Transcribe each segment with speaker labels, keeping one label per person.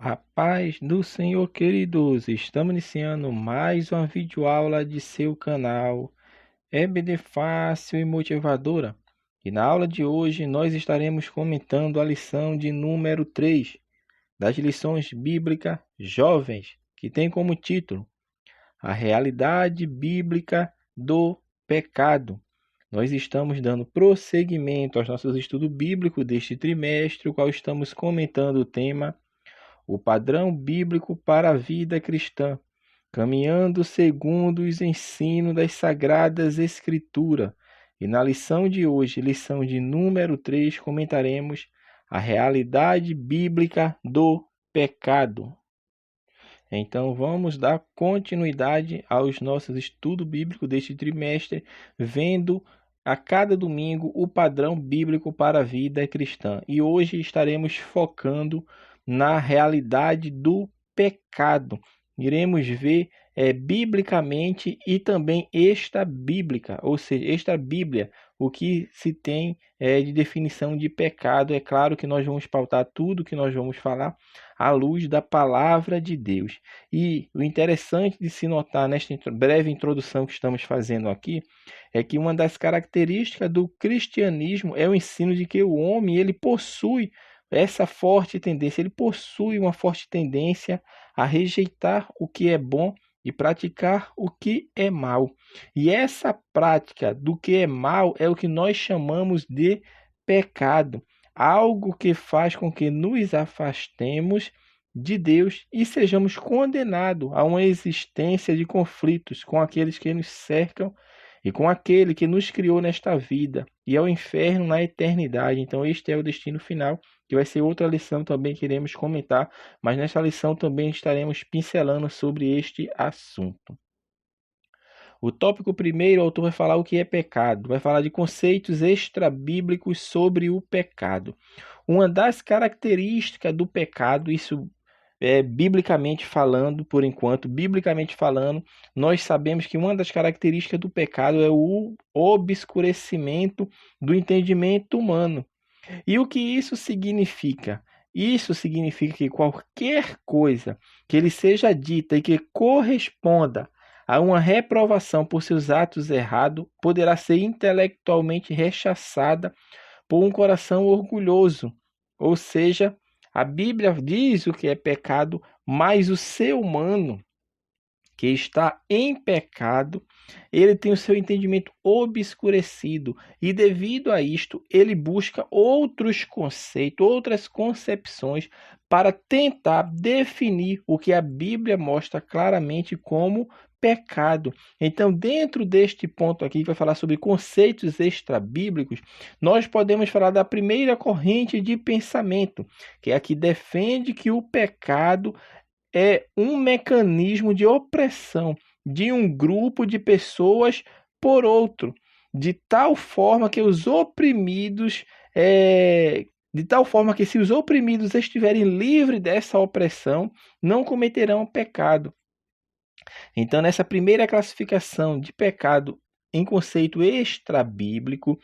Speaker 1: A paz do Senhor, queridos. Estamos iniciando mais uma videoaula de seu canal EBD Fácil e Motivadora. E na aula de hoje nós estaremos comentando a lição de número 3 das lições bíblicas jovens, que tem como título A Realidade Bíblica do Pecado. Nós estamos dando prosseguimento aos nossos estudos bíblicos deste trimestre, o qual estamos comentando o tema o padrão bíblico para a vida cristã, caminhando segundo os ensinos das Sagradas Escrituras. E na lição de hoje, lição de número 3, comentaremos a realidade bíblica do pecado. Então vamos dar continuidade aos nossos estudos bíblicos deste trimestre, vendo a cada domingo o padrão bíblico para a vida cristã. E hoje estaremos focando na realidade do pecado. Iremos ver biblicamente e também extra-bíblica, ou seja, extra-bíblia, o que se tem de definição de pecado. É claro que nós vamos pautar tudo que nós vamos falar à luz da palavra de Deus. E o interessante de se notar nesta breve introdução que estamos fazendo aqui é que uma das características do cristianismo é o ensino de que o homem ele possui essa forte tendência, ele possui uma forte tendência a rejeitar o que é bom e praticar o que é mal. E essa prática do que é mal é o que nós chamamos de pecado, algo que faz com que nos afastemos de Deus e sejamos condenados a uma existência de conflitos com aqueles que nos cercam e com aquele que nos criou nesta vida e ao inferno na eternidade. Então este é o destino final, que vai ser outra lição também que iremos comentar, mas nessa lição também estaremos pincelando sobre este assunto. O tópico primeiro, o autor vai falar o que é pecado, vai falar de conceitos extrabíblicos sobre o pecado. Uma das características do pecado, isso biblicamente falando, por enquanto, biblicamente falando, nós sabemos que uma das características do pecado é o obscurecimento do entendimento humano. E o que isso significa? Isso significa que qualquer coisa que lhe seja dita e que corresponda a uma reprovação por seus atos errados poderá ser intelectualmente rechaçada por um coração orgulhoso. Ou seja, a Bíblia diz o que é pecado, mas o ser humano que está em pecado, ele tem o seu entendimento obscurecido e devido a isto, ele busca outros conceitos, outras concepções para tentar definir o que a Bíblia mostra claramente como pecado. Então, dentro deste ponto aqui, que vai falar sobre conceitos extrabíblicos, nós podemos falar da primeira corrente de pensamento, que é a que defende que o pecado é um mecanismo de opressão de um grupo de pessoas por outro, de tal forma que os oprimidos, de tal forma que se os oprimidos estiverem livres dessa opressão, não cometerão pecado. Então, nessa primeira classificação de pecado em conceito extrabíblico,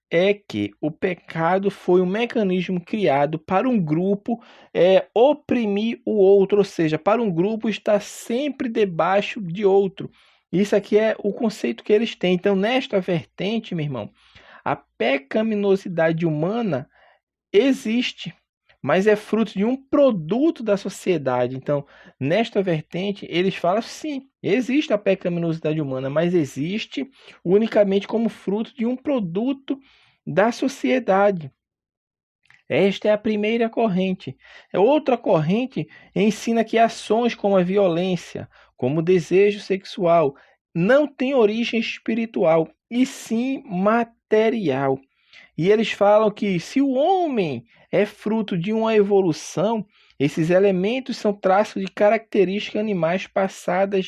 Speaker 1: é que o pecado foi um mecanismo criado para um grupo oprimir o outro, ou seja, para um grupo estar sempre debaixo de outro. Isso aqui é o conceito que eles têm. Então, nesta vertente, meu irmão, a pecaminosidade humana existe, mas é fruto de um produto da sociedade. Então, nesta vertente, eles falam sim, existe a pecaminosidade humana, mas existe unicamente como fruto de um produto da sociedade. Esta é a primeira corrente. Outra corrente ensina que ações como a violência, como o desejo sexual, não têm origem espiritual, e sim material. E eles falam que se o homem é fruto de uma evolução, esses elementos são traços de características animais passadas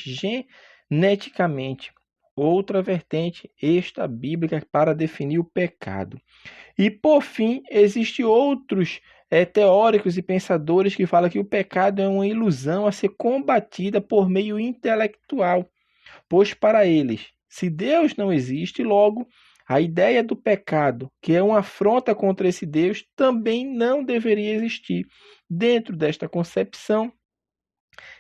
Speaker 1: geneticamente. Outra vertente extra-bíblica para definir o pecado. E, por fim, existem outros teóricos e pensadores que falam que o pecado é uma ilusão a ser combatida por meio intelectual, pois para eles, se Deus não existe, logo A ideia do pecado, que é uma afronta contra esse Deus, também não deveria existir. Dentro desta concepção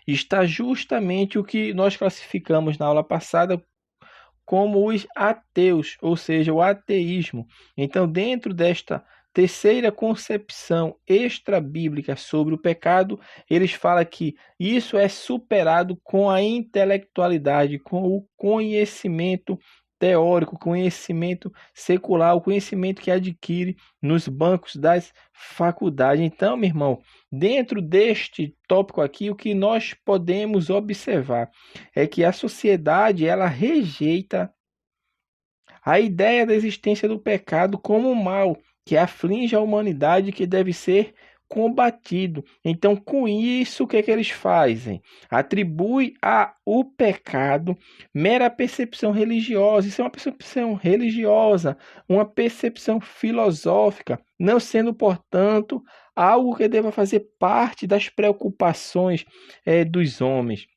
Speaker 1: está justamente o que nós classificamos na aula passada como os ateus, ou seja, o ateísmo. Então, dentro desta terceira concepção extra-bíblica sobre o pecado, eles falam que isso é superado com a intelectualidade, com o conhecimento teórico, conhecimento secular, o conhecimento que adquire nos bancos das faculdades. Então, meu irmão, dentro deste tópico aqui, o que nós podemos observar é que a sociedade ela rejeita a ideia da existência do pecado como um mal que aflige a humanidade que deve ser combatido. Então, com isso, o que é que eles fazem? Atribui ao pecado mera percepção religiosa. Isso é uma percepção religiosa, uma percepção filosófica, não sendo, portanto, algo que deva fazer parte das preocupações dos homens.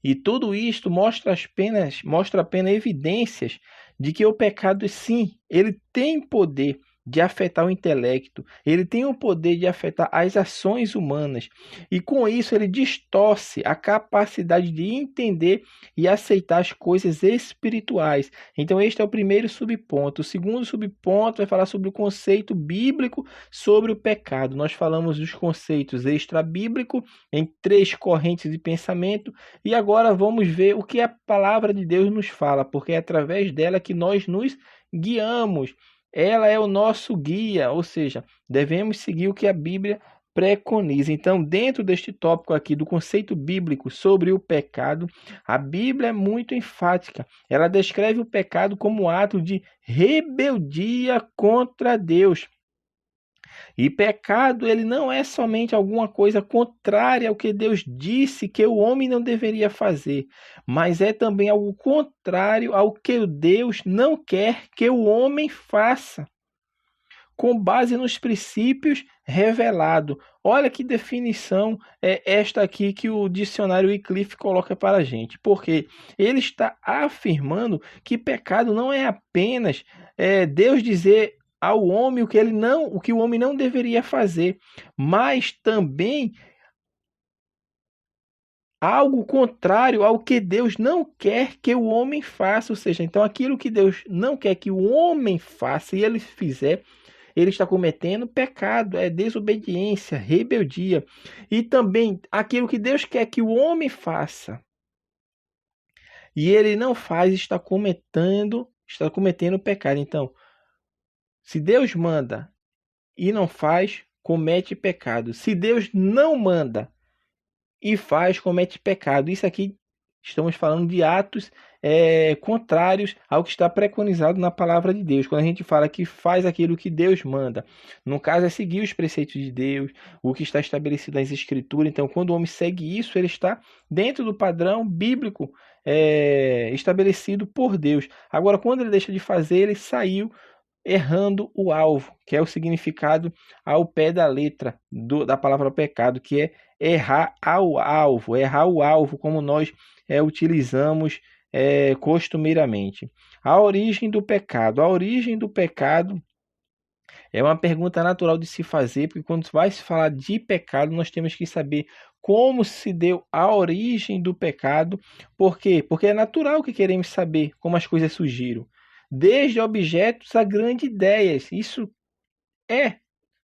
Speaker 1: E tudo isto mostra apenas evidências de que o pecado, sim, ele tem poder de afetar o intelecto, ele tem o poder de afetar as ações humanas, e com isso ele distorce a capacidade de entender e aceitar as coisas espirituais. Então, este é o primeiro subponto. O segundo subponto vai falar sobre o conceito bíblico sobre o pecado. Nós falamos dos conceitos extra-bíblico em três correntes de pensamento, e agora vamos ver o que a palavra de Deus nos fala, porque é através dela que nós nos guiamos. Ela é o nosso guia, ou seja, devemos seguir o que a Bíblia preconiza. Então, dentro deste tópico aqui do conceito bíblico sobre o pecado, a Bíblia é muito enfática. Ela descreve o pecado como um ato de rebeldia contra Deus. E pecado, ele não é somente alguma coisa contrária ao que Deus disse que o homem não deveria fazer, mas é também algo contrário ao que Deus não quer que o homem faça, com base nos princípios revelados. Olha que definição é esta aqui que o dicionário Wycliffe coloca para a gente, porque ele está afirmando que pecado não é apenas Deus dizer ao homem o que o homem não deveria fazer, mas também algo contrário ao que Deus não quer que o homem faça, ou seja, então aquilo que Deus não quer que o homem faça e ele fizer, ele está cometendo pecado, é desobediência, rebeldia. E também aquilo que Deus quer que o homem faça e ele não faz, está cometendo pecado. Então, se Deus manda e não faz, comete pecado. Se Deus não manda e faz, comete pecado. Isso aqui estamos falando de atos contrários ao que está preconizado na palavra de Deus. Quando a gente fala que faz aquilo que Deus manda, no caso é seguir os preceitos de Deus, o que está estabelecido nas Escrituras. Então, quando o homem segue isso, ele está dentro do padrão bíblico estabelecido por Deus. Agora, quando ele deixa de fazer, ele saiu errando o alvo, que é o significado ao pé da letra da palavra pecado, que é errar o alvo, como nós utilizamos costumeiramente. A origem do pecado. A origem do pecado é uma pergunta natural de se fazer, porque quando vai se falar de pecado, nós temos que saber como se deu a origem do pecado. Por quê? Porque é natural que queremos saber como as coisas surgiram. Desde objetos a grandes ideias. Isso é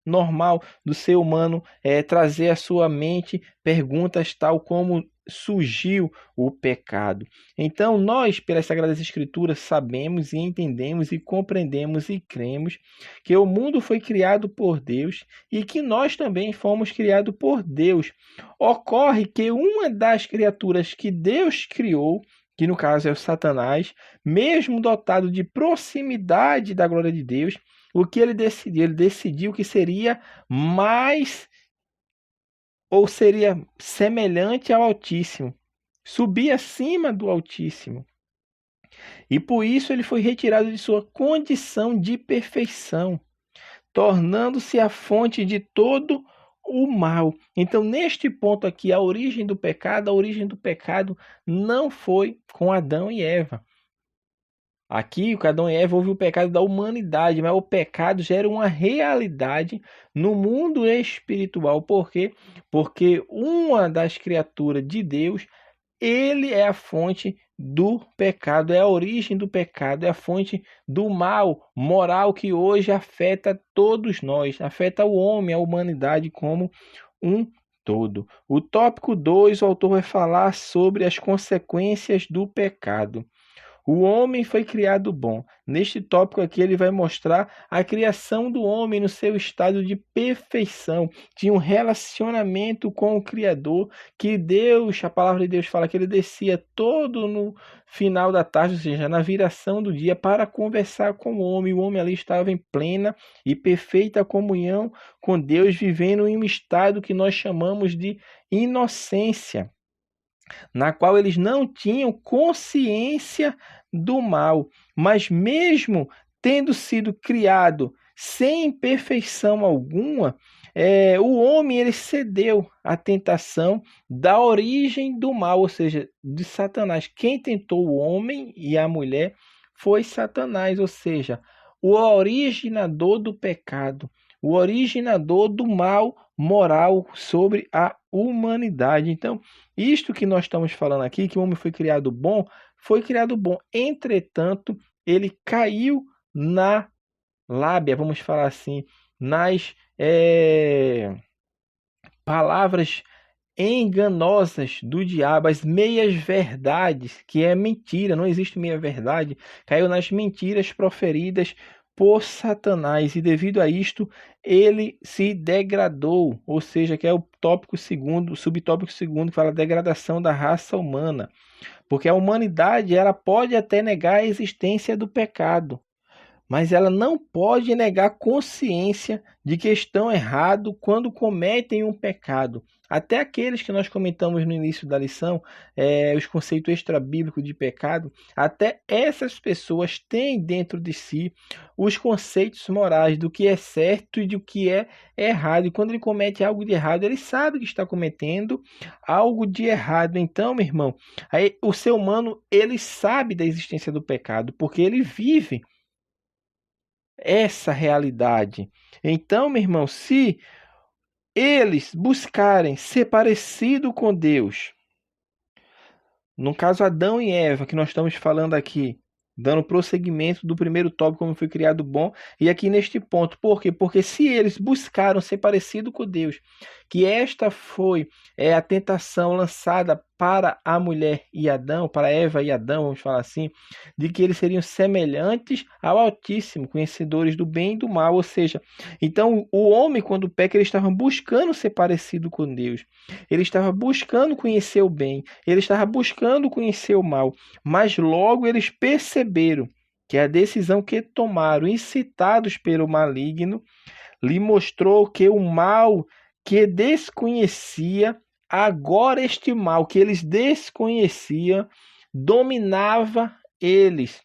Speaker 1: normal do ser humano trazer à sua mente perguntas tal como surgiu o pecado. Então, nós, pelas Sagradas Escrituras, sabemos e entendemos e compreendemos e cremos que o mundo foi criado por Deus e que nós também fomos criados por Deus. Ocorre que uma das criaturas que Deus criou, que no caso é o Satanás, mesmo dotado de proximidade da glória de Deus, o que ele decidiu? Ele decidiu que seria mais ou seria semelhante ao Altíssimo, subir acima do Altíssimo. E por isso ele foi retirado de sua condição de perfeição, tornando-se a fonte de todo o mal. Então, neste ponto aqui, a origem do pecado não foi com Adão e Eva. Aqui, o Adão e Eva houve o pecado da humanidade, mas o pecado gera uma realidade no mundo espiritual. Por quê? Porque uma das criaturas de Deus, ele é a fonte do pecado, é a origem do pecado, é a fonte do mal moral que hoje afeta todos nós, afeta o homem, a humanidade como um todo. O tópico 2, o autor vai falar sobre as consequências do pecado. O homem foi criado bom. Neste tópico aqui, ele vai mostrar a criação do homem no seu estado de perfeição. Tinha um relacionamento com o Criador, que Deus, a palavra de Deus fala que ele descia todo no final da tarde, ou seja, na viração do dia, para conversar com o homem. O homem ali estava em plena e perfeita comunhão com Deus, vivendo em um estado que nós chamamos de inocência, na qual eles não tinham consciência do mal, mas mesmo tendo sido criado sem perfeição alguma, o homem ele cedeu à tentação da origem do mal, ou seja, de Satanás. Quem tentou o homem e a mulher foi Satanás, ou seja, o originador do pecado, o originador do mal moral sobre a humanidade. Então, isto que nós estamos falando aqui, que o homem foi criado bom, foi criado bom. Entretanto, ele caiu na lábia, vamos falar assim, nas palavras enganosas do diabo, as meias verdades, que é mentira, não existe meia verdade, caiu nas mentiras proferidas por Satanás, e devido a isto ele se degradou, ou seja, que é o tópico segundo, o subtópico segundo, que fala degradação da raça humana, porque a humanidade ela pode até negar a existência do pecado, mas ela não pode negar a consciência de que estão errados quando cometem um pecado. Até aqueles que nós comentamos no início da lição, os conceitos extrabíblicos de pecado, até essas pessoas têm dentro de si os conceitos morais do que é certo e do que é errado. E quando ele comete algo de errado, ele sabe que está cometendo algo de errado. Então, meu irmão, aí, o ser humano ele sabe da existência do pecado, porque ele vive essa realidade. Então, meu irmão, se eles buscarem ser parecido com Deus, no caso Adão e Eva, que nós estamos falando aqui, dando prosseguimento do primeiro tópico, como foi criado bom, e aqui neste ponto, por quê? Porque se eles buscaram ser parecido com Deus, que esta foi a tentação lançada para a mulher e Adão, para Eva e Adão, vamos falar assim, de que eles seriam semelhantes ao Altíssimo, conhecedores do bem e do mal, ou seja, então o homem quando peca, ele estava buscando ser parecido com Deus, ele estava buscando conhecer o bem, ele estava buscando conhecer o mal, mas logo eles perceberam que a decisão que tomaram, incitados pelo maligno, lhe mostrou que o mal que desconhecia, agora este mal que eles desconheciam, dominava eles,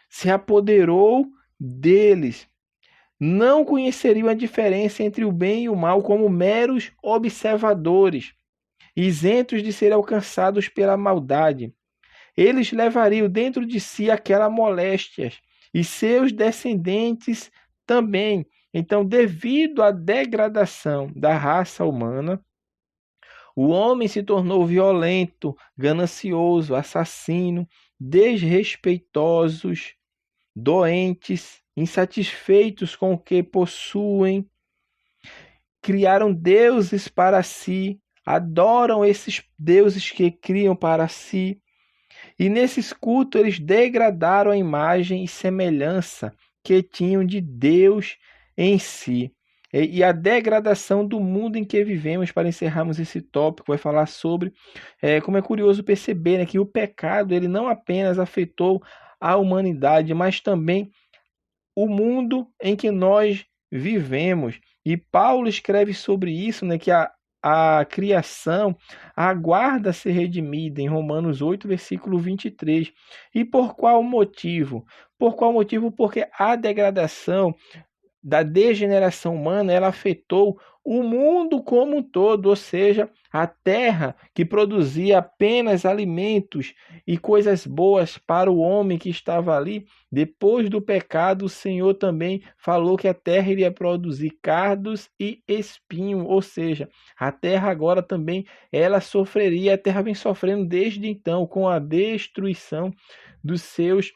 Speaker 1: se apoderou deles. Não conheceriam a diferença entre o bem e o mal como meros observadores, isentos de ser alcançados pela maldade. Eles levariam dentro de si aquelas moléstias e seus descendentes também. Então, devido à degradação da raça humana, o homem se tornou violento, ganancioso, assassino, desrespeitosos, doentes, insatisfeitos com o que possuem, criaram deuses para si, adoram esses deuses que criam para si, e nesses cultos eles degradaram a imagem e semelhança que tinham de Deus em si. E a degradação do mundo em que vivemos, para encerrarmos esse tópico, vai falar sobre como é curioso perceber, né, que o pecado ele não apenas afetou a humanidade, mas também o mundo em que nós vivemos. E Paulo escreve sobre isso, né, que a criação aguarda ser redimida, em Romanos 8, versículo 23. E por qual motivo? Por qual motivo? Porque a degradação da degeneração humana, ela afetou o mundo como um todo, ou seja, a terra que produzia apenas alimentos e coisas boas para o homem que estava ali, depois do pecado, o Senhor também falou que a terra iria produzir cardos e espinho, ou seja, a terra agora também ela sofreria, a terra vem sofrendo desde então com a destruição dos seus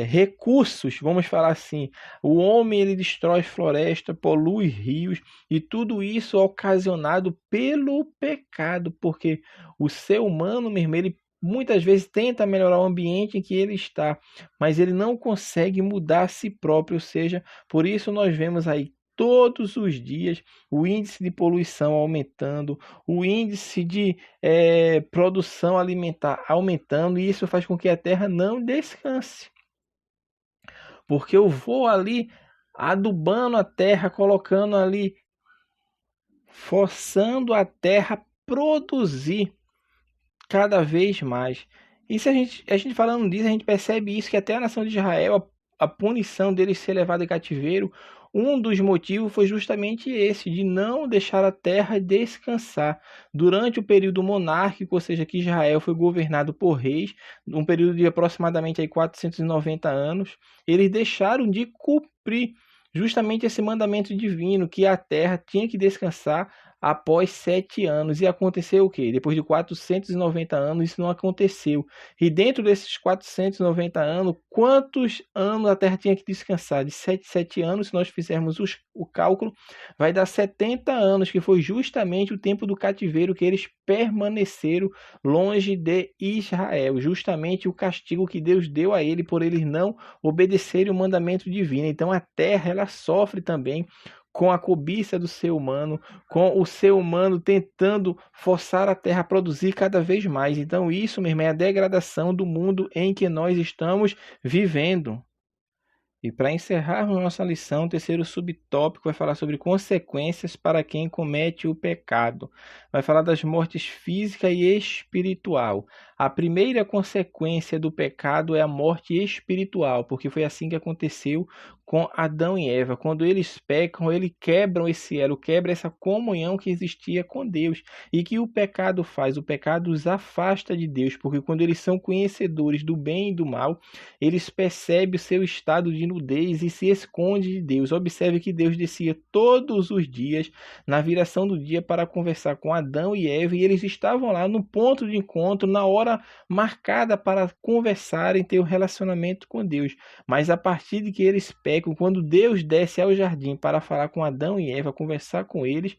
Speaker 1: recursos, vamos falar assim. O homem ele destrói floresta, polui rios e tudo isso ocasionado pelo pecado, porque o ser humano mesmo, ele muitas vezes tenta melhorar o ambiente em que ele está, mas ele não consegue mudar a si próprio, ou seja, por isso nós vemos aí todos os dias o índice de poluição aumentando, o índice de produção alimentar aumentando, e isso faz com que a terra não descanse. Porque eu vou ali adubando a terra, colocando ali, forçando a terra a produzir cada vez mais. E se a gente falando disso, a gente percebe isso, que até a nação de Israel, a punição deles ser levada em cativeiro, um dos motivos foi justamente esse, de não deixar a terra descansar. Durante o período monárquico, ou seja, que Israel foi governado por reis, um período de aproximadamente aí 490 anos, eles deixaram de cumprir justamente esse mandamento divino, que a terra tinha que descansar após 7 anos. E aconteceu o quê? Depois de 490 anos, isso não aconteceu. E dentro desses 490 anos, quantos anos a Terra tinha que descansar? De 7 anos, se nós fizermos o cálculo, vai dar 70 anos, que foi justamente o tempo do cativeiro que eles permaneceram longe de Israel. Justamente o castigo que Deus deu a ele por eles não obedecerem o mandamento divino. Então a Terra, ela sofre também com a cobiça do ser humano, com o ser humano tentando forçar a terra a produzir cada vez mais. Então, isso mesmo é a degradação do mundo em que nós estamos vivendo. E para encerrarmos nossa lição, o terceiro subtópico vai falar sobre consequências para quem comete o pecado. Vai falar das mortes física e espiritual. A primeira consequência do pecado é a morte espiritual, porque foi assim que aconteceu com Adão e Eva. Quando eles pecam, eles quebram esse elo, quebram essa comunhão que existia com Deus. E que o pecado faz? O pecado os afasta de Deus, porque quando eles são conhecedores do bem e do mal, eles percebem o seu estado de nudez e se esconde de Deus. Observe que Deus descia todos os dias na viração do dia para conversar com Adão e Eva, e eles estavam lá no ponto de encontro, na hora marcada para conversarem, ter um relacionamento com Deus. Mas a partir de que eles pecam, quando Deus desce ao jardim para falar com Adão e Eva, conversar com eles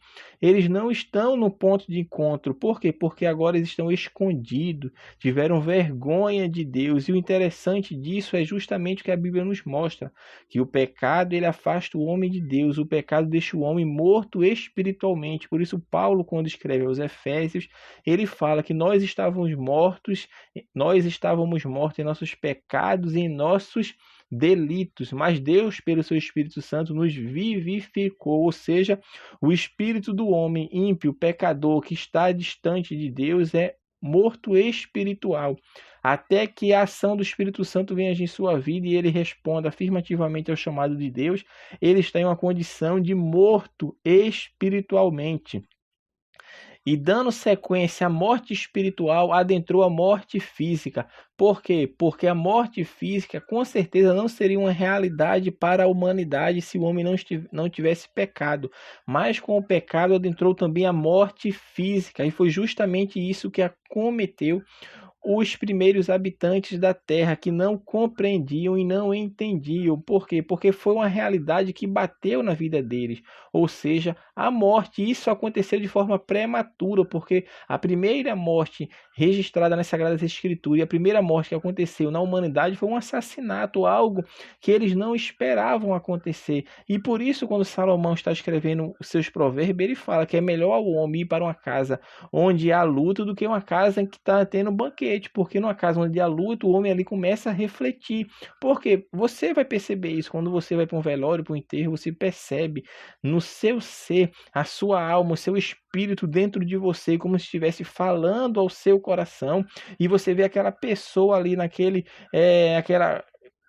Speaker 1: não estão no ponto de encontro. Por quê? Porque agora eles estão escondidos, tiveram vergonha de Deus. E o interessante disso é justamente o que a Bíblia nos mostra, que o pecado ele afasta o homem de Deus, o pecado deixa o homem morto espiritualmente. Por isso Paulo, quando escreve aos Efésios, ele fala que nós estávamos mortos em nossos pecados e em nossos delitos, mas Deus, pelo seu Espírito Santo, nos vivificou, ou seja, o espírito do homem ímpio, pecador, que está distante de Deus, é morto espiritual, até que a ação do Espírito Santo venha agir em sua vida e ele responda afirmativamente ao chamado de Deus, ele está em uma condição de morto espiritualmente. E dando sequência à morte espiritual, adentrou a morte física. Por quê? Porque a morte física com certeza não seria uma realidade para a humanidade se o homem não tivesse pecado. Mas com o pecado adentrou também a morte física. E foi justamente isso que acometeu os primeiros habitantes da terra, que não compreendiam e não entendiam. Por quê? Porque foi uma realidade que bateu na vida deles, ou seja, a morte. Isso aconteceu de forma prematura, porque a primeira morte registrada nas Sagradas Escrituras e a primeira morte que aconteceu na humanidade foi um assassinato, algo que eles não esperavam acontecer. E por isso, quando Salomão está escrevendo os seus provérbios, ele fala que é melhor ao homem ir para uma casa onde há luto do que uma casa em que está tendo banquete, porque numa casa onde há luto, o homem ali começa a refletir. Porque você vai perceber isso quando você vai para um velório, para um enterro, você percebe no seu ser, a sua alma, o seu espírito dentro de você, como se estivesse falando ao seu coração, e você vê aquela pessoa ali naquela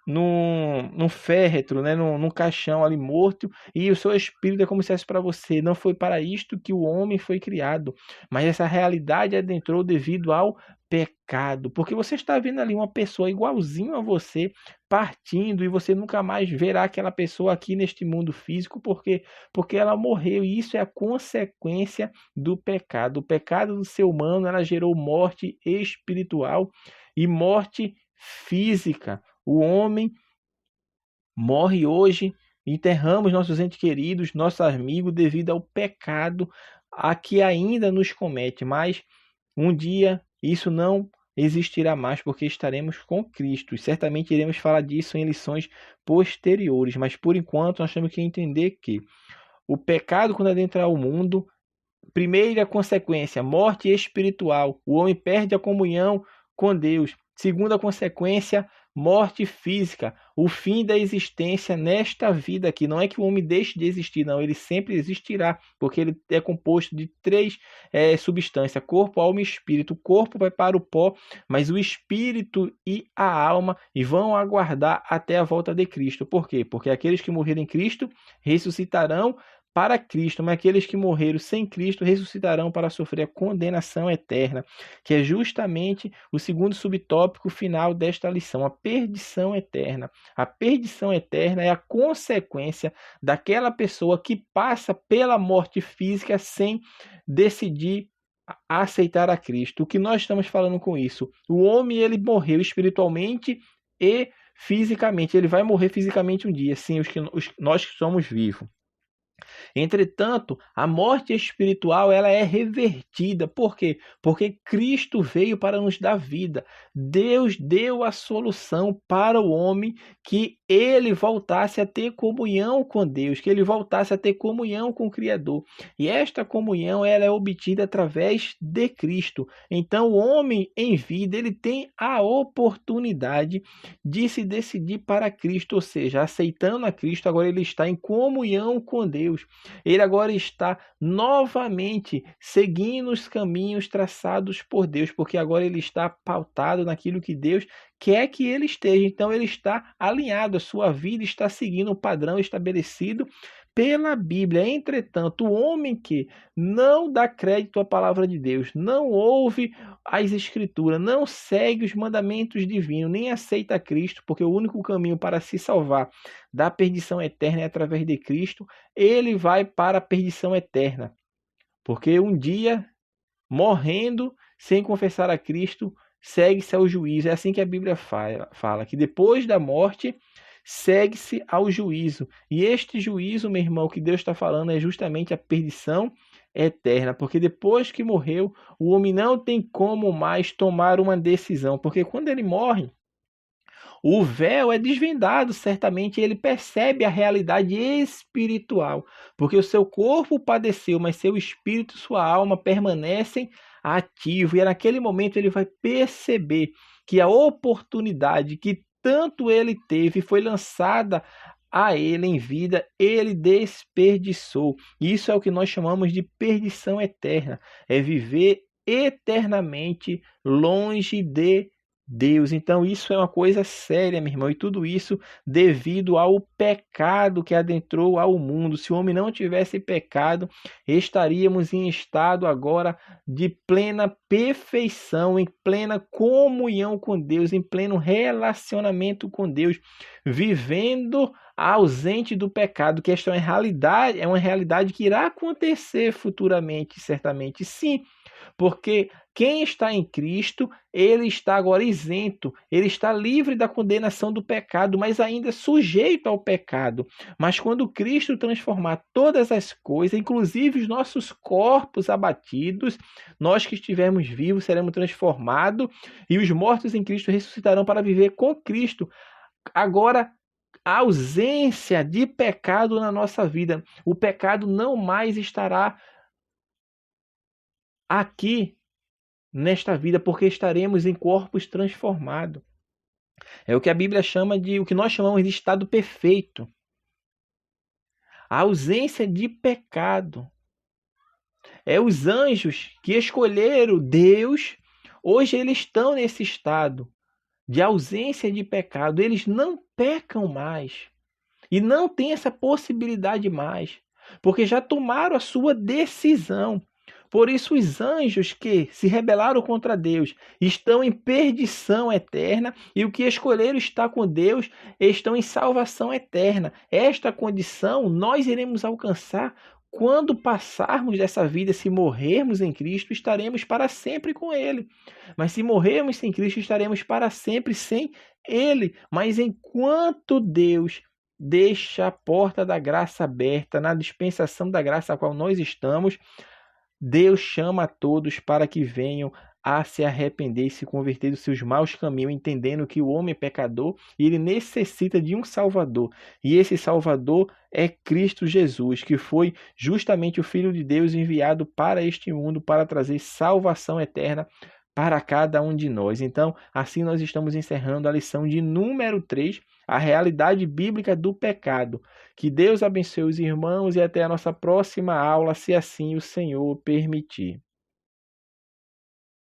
Speaker 1: num féretro, né, num caixão ali morto, e o seu espírito é como se dissesse para você: não foi para isto que o homem foi criado, mas essa realidade adentrou devido ao pecado, porque você está vendo ali uma pessoa igualzinho a você partindo, e você nunca mais verá aquela pessoa aqui neste mundo físico, porque ela morreu, e isso é a consequência do pecado. O pecado do ser humano, ela gerou morte espiritual e morte física. O homem morre hoje, enterramos nossos entes queridos, nossos amigos, devido ao pecado a que ainda nos comete. Mas um dia isso não existirá mais, porque estaremos com Cristo. E certamente iremos falar disso em lições posteriores. Mas por enquanto nós temos que entender que o pecado, quando adentra o mundo, primeira consequência, morte espiritual. O homem perde a comunhão com Deus. Segunda consequência, morte física. O fim da existência nesta vida aqui. Não é que o homem deixe de existir, não. Ele sempre existirá, porque ele é composto de três substâncias: corpo, alma e espírito. O corpo vai para o pó, mas o espírito e a alma vão aguardar até a volta de Cristo. Por quê? Porque aqueles que morreram em Cristo ressuscitarão para Cristo, mas aqueles que morreram sem Cristo ressuscitarão para sofrer a condenação eterna, que é justamente o segundo subtópico final desta lição, a perdição eterna. A perdição eterna é a consequência daquela pessoa que passa pela morte física sem decidir aceitar a Cristo. O que nós estamos falando com isso? O homem, ele morreu espiritualmente e fisicamente. Ele vai morrer fisicamente um dia, sim, nós que somos vivos. Entretanto, a morte espiritual, ela é revertida. Por quê? Porque Cristo veio para nos dar vida. Deus deu a solução para o homem, que ele voltasse a ter comunhão com Deus, que ele voltasse a ter comunhão com o Criador. E esta comunhão, ela é obtida através de Cristo. Então, o homem em vida, ele tem a oportunidade de se decidir para Cristo, ou seja, aceitando a Cristo, agora ele está em comunhão com Deus. Ele agora está novamente seguindo os caminhos traçados por Deus, porque agora ele está pautado naquilo que Deus quer que ele esteja. Então ele está alinhado, a sua vida está seguindo o padrão estabelecido pela Bíblia. Entretanto, o homem que não dá crédito à palavra de Deus, não ouve as Escrituras, não segue os mandamentos divinos, nem aceita Cristo, porque o único caminho para se salvar da perdição eterna é através de Cristo, ele vai para a perdição eterna. Porque um dia, morrendo sem confessar a Cristo, segue-se ao juízo. É assim que a Bíblia fala, que depois da morte segue-se ao juízo. E este juízo, meu irmão, que Deus está falando, é justamente a perdição eterna, porque depois que morreu, o homem não tem como mais tomar uma decisão, porque quando ele morre, o véu é desvendado, certamente ele percebe a realidade espiritual, porque o seu corpo padeceu, mas seu espírito e sua alma permanecem ativos, e naquele momento ele vai perceber que a oportunidade que tanto ele teve foi lançada a ele em vida, ele desperdiçou. Isso é o que nós chamamos de perdição eterna, é viver eternamente longe de Deus. Então isso é uma coisa séria, meu irmão, e tudo isso devido ao pecado que adentrou ao mundo. Se o homem não tivesse pecado, estaríamos em estado agora de plena perfeição, em plena comunhão com Deus, em pleno relacionamento com Deus, vivendo ausente do pecado, que esta é uma realidade que irá acontecer futuramente, certamente sim, porque quem está em Cristo, ele está agora isento, ele está livre da condenação do pecado, mas ainda sujeito ao pecado. Mas quando Cristo transformar todas as coisas, inclusive os nossos corpos abatidos, nós que estivermos vivos seremos transformados, e os mortos em Cristo ressuscitarão para viver com Cristo. Agora, a ausência de pecado na nossa vida, o pecado não mais estará aqui nesta vida, porque estaremos em corpos transformados. É o que a Bíblia chama o que nós chamamos de estado perfeito. A ausência de pecado. É os anjos que escolheram Deus, hoje eles estão nesse estado de ausência de pecado, eles não pecam mais. E não tem essa possibilidade mais, porque já tomaram a sua decisão. Por isso, os anjos que se rebelaram contra Deus estão em perdição eterna, e o que escolheram estar com Deus estão em salvação eterna. Esta condição nós iremos alcançar quando passarmos dessa vida. Se morrermos em Cristo, estaremos para sempre com Ele. Mas se morrermos sem Cristo, estaremos para sempre sem Ele. Mas enquanto Deus deixa a porta da graça aberta, na dispensação da graça a qual nós estamos, Deus chama a todos para que venham a se arrepender e se converter dos seus maus caminhos, entendendo que o homem é pecador e ele necessita de um Salvador. E esse Salvador é Cristo Jesus, que foi justamente o Filho de Deus enviado para este mundo para trazer salvação eterna para cada um de nós. Então, assim nós estamos encerrando a lição de número 3, a realidade bíblica do pecado. Que Deus abençoe os irmãos e até a nossa próxima aula, se assim o Senhor permitir.